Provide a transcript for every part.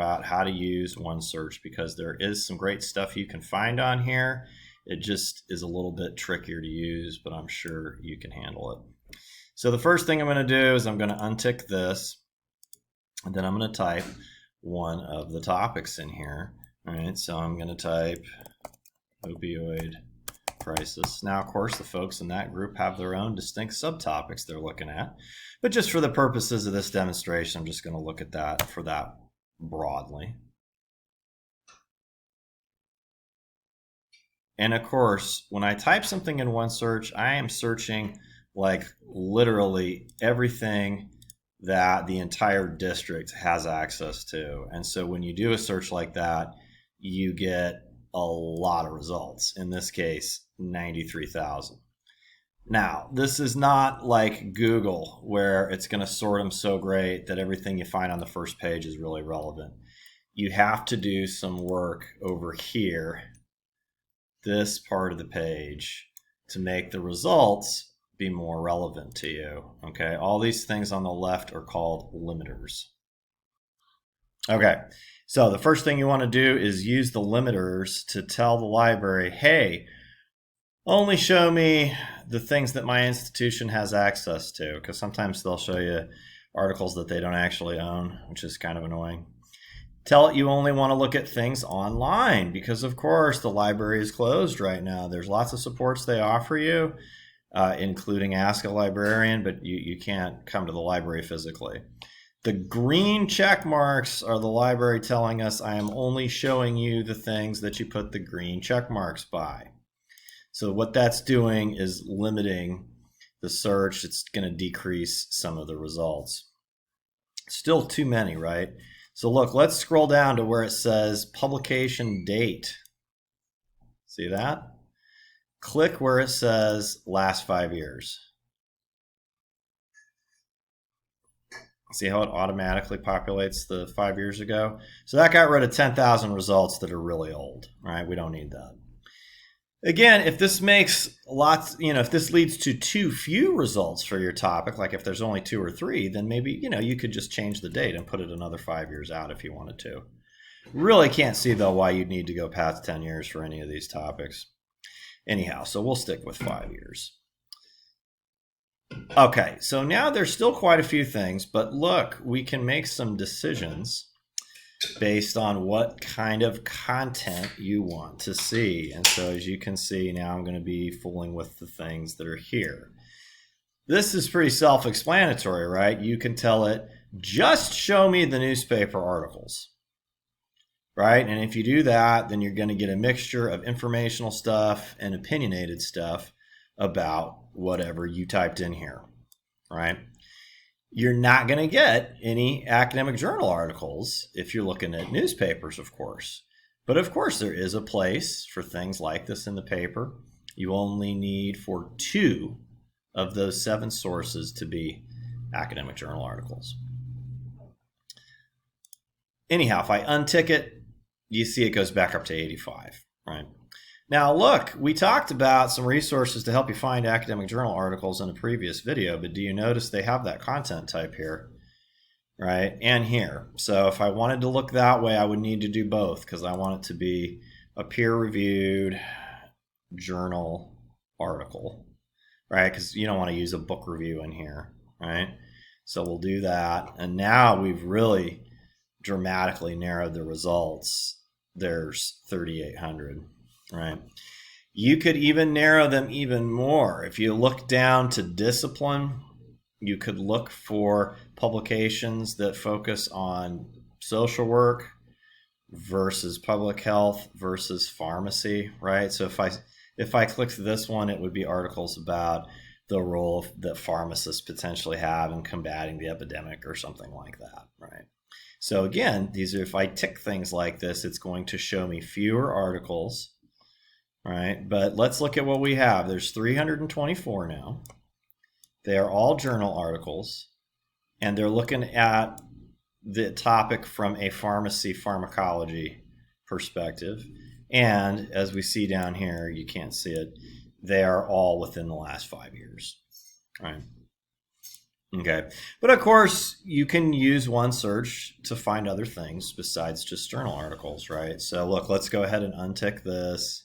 about how to use Onesearch, because there is some great stuff you can find on here. It just is a little bit trickier to use, but I'm sure you can handle it. So the first thing I'm going to do is I'm going to untick this, and then I'm going to type one of the topics in here. All right, so I'm going to type opioid crisis. Now, of course, the folks in that group have their own distinct subtopics they're looking at, but just for the purposes of this demonstration, I'm just going to look at that for that broadly. And of course, when I type something in Onesearch, I am searching like literally everything that the entire district has access to. And so when you do a search like that, you get a lot of results. In this case, 93,000. Now, this is not like Google, where it's going to sort them so great that everything you find on the first page is really relevant. You have to do some work over here, this part of the page, to make the results be more relevant to you. Okay, all these things on the left are called limiters. Okay, so the first thing you want to do is use the limiters to tell the library, hey, only show me the things that my institution has access to, because sometimes they'll show you articles that they don't actually own, which is kind of annoying. Tell it you only want to look at things online, because of course the library is closed right now. There's lots of supports they offer you, including Ask a Librarian, but you can't come to the library physically. The green check marks are the library telling us I am only showing you the things that you put the green check marks by. So what that's doing is limiting the search. It's going to decrease some of the results. Still too many, right? So look, let's scroll down to where it says publication date. See that? Click where it says last 5 years. See how it automatically populates the 5 years ago? So that got rid of 10,000 results that are really old, right? We don't need that. Again, if this makes lots, if this leads to too few results for your topic, like if there's only 2 or 3, then maybe, you could just change the date and put it another 5 years out if you wanted to. Really can't see, though, why you'd need to go past 10 years for any of these topics. Anyhow, so we'll stick with 5 years. Okay, so now there's still quite a few things, but look, we can make some decisions based on what kind of content you want to see. And so as you can see, now I'm going to be fooling with the things that are here. This is pretty self-explanatory, right? You can tell it, just show me the newspaper articles, right? And if you do that, then you're going to get a mixture of informational stuff and opinionated stuff about whatever you typed in here, right? You're not going to get any academic journal articles if you're looking at newspapers, of course. But of course, there is a place for things like this in the paper. You only need for 2 of those 7 sources to be academic journal articles. Anyhow, if I untick it, you see it goes back up to 85, right? Now look, we talked about some resources to help you find academic journal articles in a previous video, but do you notice they have that content type here, right? And here. So if I wanted to look that way, I would need to do both, because I want it to be a peer-reviewed journal article, right? Because you don't want to use a book review in here, right? So we'll do that. And now we've really dramatically narrowed the results. There's 3,800. Right. You could even narrow them even more. If you look down to discipline, you could look for publications that focus on social work versus public health versus pharmacy, right? So if I clicked this one, it would be articles about the role that pharmacists potentially have in combating the epidemic or something like that, right? So again, these are, if I tick things like this, it's going to show me fewer articles. Right, but let's look at what we have. There's 324 now. They are all journal articles, and they're looking at the topic from a pharmacy pharmacology perspective. And as we see down here, you can't see it, they are all within the last 5 years. Right. Okay. But of course, you can use Onesearch to find other things besides just journal articles, right? So look, let's go ahead and untick this.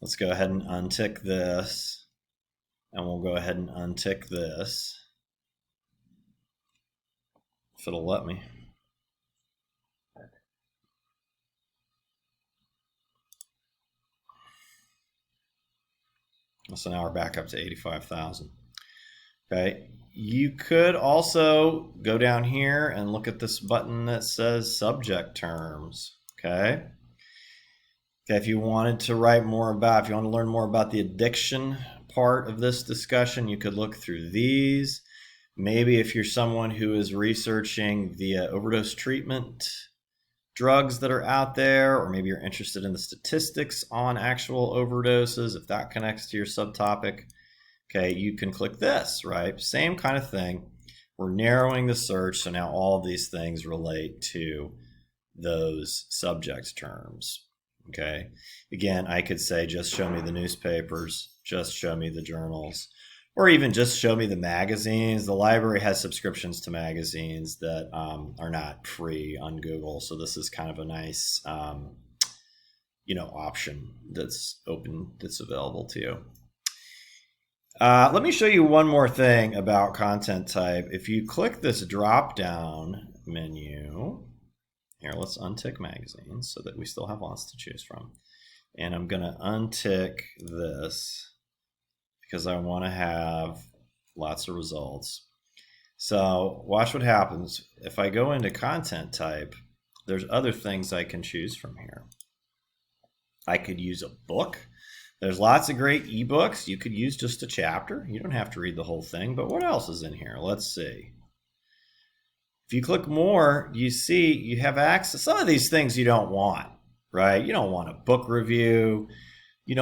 Let's go ahead and untick this. And we'll go ahead and untick this. If it'll let me. So now we're back up to 85,000. Okay. You could also go down here and look at this button that says subject terms. Okay. Okay, if you wanted to write more about, if you want to learn more about the addiction part of this discussion, you could look through these. Maybe if you're someone who is researching the overdose treatment drugs that are out there, or maybe you're interested in the statistics on actual overdoses, if that connects to your subtopic, okay, you can click this, right? Same kind of thing. We're narrowing the search, so now all of these things relate to those subject terms. Okay. Again, I could say just show me the newspapers, just show me the journals, or even just show me the magazines. The library has subscriptions to magazines that are not free on Google, so this is kind of a nice, option that's open, that's available to you. Let me show you one more thing about content type. If you click this drop-down menu. Here, let's untick magazines so that we still have lots to choose from. And I'm going to untick this because I want to have lots of results. So watch what happens. If I go into content type, there's other things I can choose from here. I could use a book. There's lots of great ebooks. You could use just a chapter. You don't have to read the whole thing, but what else is in here? Let's see. If you click more, you see you have access. Some of these things you don't want, right? You don't want a book review. You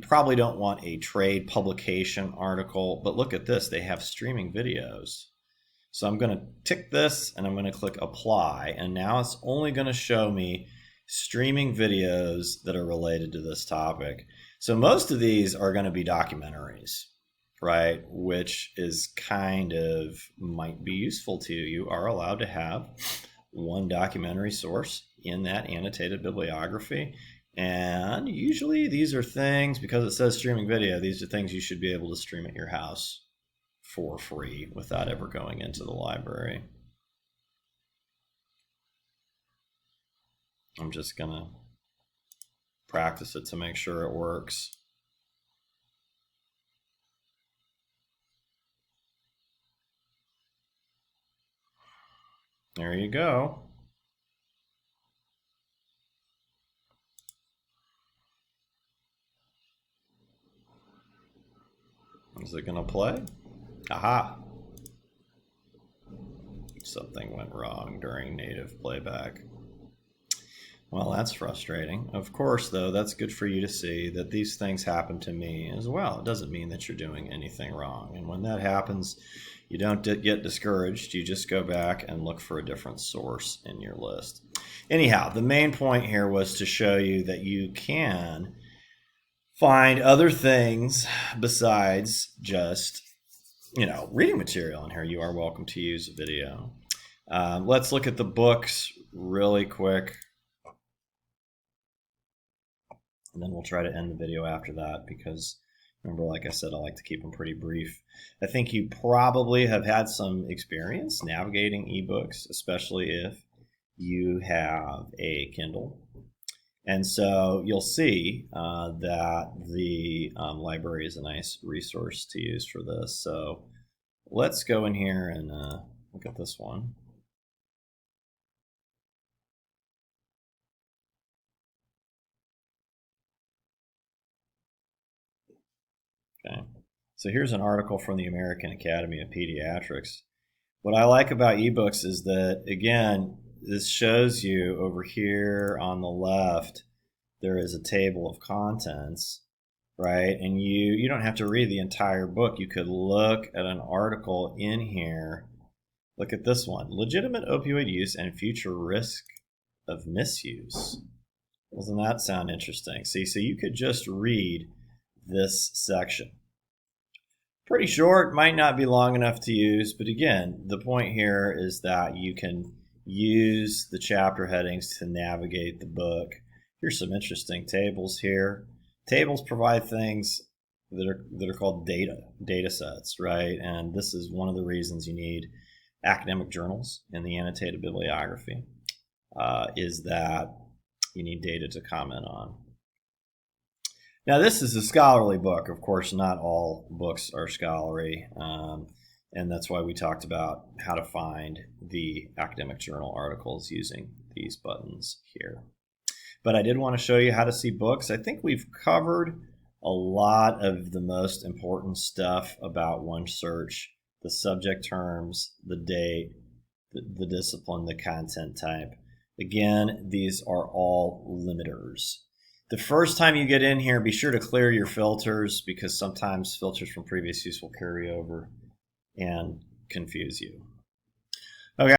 probably don't want a trade publication article, but look at this. They have streaming videos. So I'm going to tick this and I'm going to click apply. And now it's only going to show me streaming videos that are related to this topic. So most of these are going to be documentaries, right? Which is might be useful to you. You are allowed to have one documentary source in that annotated bibliography. And usually these are things, because it says streaming video, these are things you should be able to stream at your house for free without ever going into the library. I'm just going to practice it to make sure it works. There you go. Is it going to play? Aha! Something went wrong during native playback. Well, that's frustrating. Of course, though, that's good for you to see that these things happen to me as well. It doesn't mean that you're doing anything wrong. And when that happens, you don't get discouraged. You just go back and look for a different source in your list. Anyhow, the main point here was to show you that you can find other things besides just, reading material in here. You are welcome to use a video. Let's look at the books really quick. And then we'll try to end the video after that because, remember, like I said, I like to keep them pretty brief. I think you probably have had some experience navigating ebooks, especially if you have a Kindle. And so you'll see that the library is a nice resource to use for this. So let's go in here and look at this one. Okay. So here's an article from the American Academy of Pediatrics. What I like about ebooks is that, again, this shows you over here on the left, there is a table of contents, right? And you don't have to read the entire book. You could look at an article in here. Look at this one, legitimate opioid use and future risk of misuse. Doesn't that sound interesting? See, so you could just read this section. Pretty short, might not be long enough to use, but again, the point here is that you can use the chapter headings to navigate the book. Here's some interesting tables here. Tables provide things that are called data sets, right? And this is one of the reasons you need academic journals in the annotated bibliography, is that you need data to comment on. Now, this is a scholarly book. Of course, not all books are scholarly, and that's why we talked about how to find the academic journal articles using these buttons here. But I did want to show you how to see books. I think we've covered a lot of the most important stuff about Onesearch: the subject terms, the date, the discipline, the content type. Again, these are all limiters. The first time you get in here, be sure to clear your filters, because sometimes filters from previous use will carry over and confuse you. Okay.